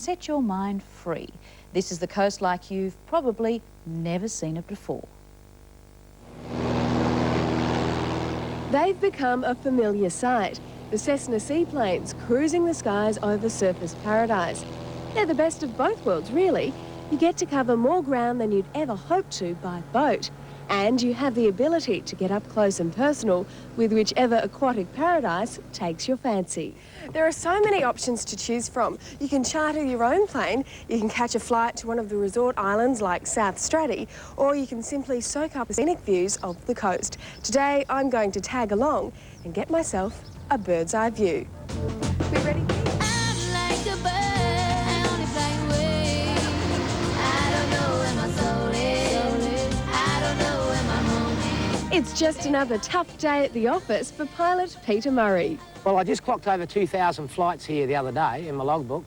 set your mind free. This is the coast like you've probably never seen it before. They've become a familiar sight, the Cessna Seaplanes cruising the skies over surfers' paradise. They're the best of both worlds, really. You get to cover more ground than you'd ever hoped to by boat. And you have the ability to get up close and personal with whichever aquatic paradise takes your fancy. There are so many options to choose from. You can charter your own plane, you can catch a flight to one of the resort islands like South Straddie, or you can simply soak up the scenic views of the coast. Today, I'm going to tag along and get myself a bird's eye view. We ready? It's just another tough day at the office for pilot Peter Murray. Well, I just clocked over 2,000 flights here the other day in my logbook,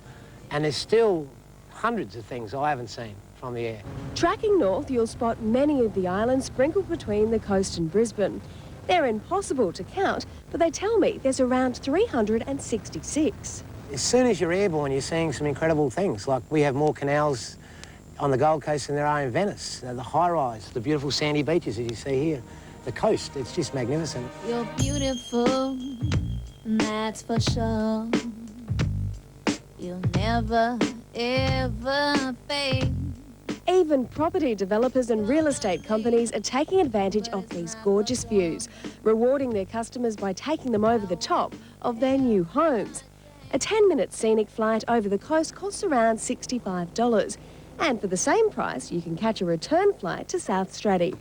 and there's still hundreds of things I haven't seen from the air. Tracking north, you'll spot many of the islands sprinkled between the coast and Brisbane. They're impossible to count, but they tell me there's around 366. As soon as you're airborne, you're seeing some incredible things. Like, we have more canals on the Gold Coast than there are in Venice. The high-rise, the beautiful sandy beaches as you see here. The coast, it's just magnificent. You're beautiful, that's for sure. You'll never, ever fade. Even property developers and real estate companies are taking advantage of these gorgeous views, rewarding their customers by taking them over the top of their new homes. A 10-minute scenic flight over the coast costs around $65. And for the same price, you can catch a return flight to South Straddie.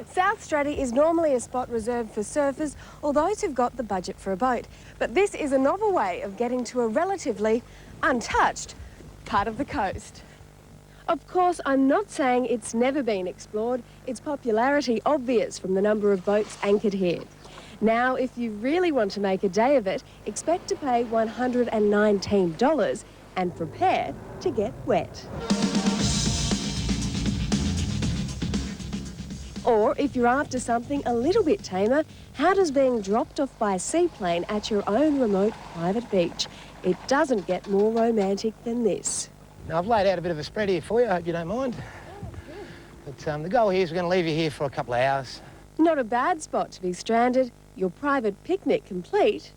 South Straddie is normally a spot reserved for surfers or those who've got the budget for a boat. But this is a novel way of getting to a relatively untouched part of the coast. Of course, I'm not saying it's never been explored. Its popularity obvious from the number of boats anchored here. Now, if you really want to make a day of it, expect to pay $119 and prepare to get wet. Or, if you're after something a little bit tamer, how does being dropped off by a seaplane at your own remote private beach? It doesn't get more romantic than this. Now, I've laid out a bit of a spread here for you, I hope you don't mind. But the goal here is we're going to leave you here for a couple of hours. Not a bad spot to be stranded, your private picnic complete.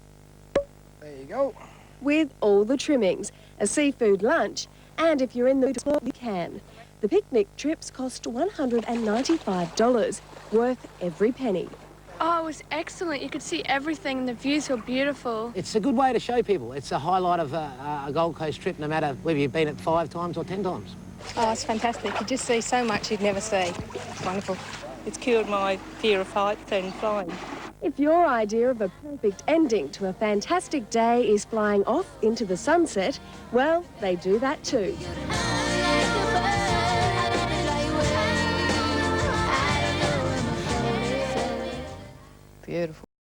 There you go. With all the trimmings, a seafood lunch, and if you're in the mood, you can. The picnic trips cost $195, worth every penny. Oh, it was excellent. You could see everything and the views were beautiful. It's a good way to show people. It's a highlight of a Gold Coast trip, no matter whether you've been it 5 times or 10 times. Oh, it's fantastic. You just see so much you'd never see. It's wonderful. It's cured my fear of heights and flying. If your idea of a perfect ending to a fantastic day is flying off into the sunset, well, they do that too.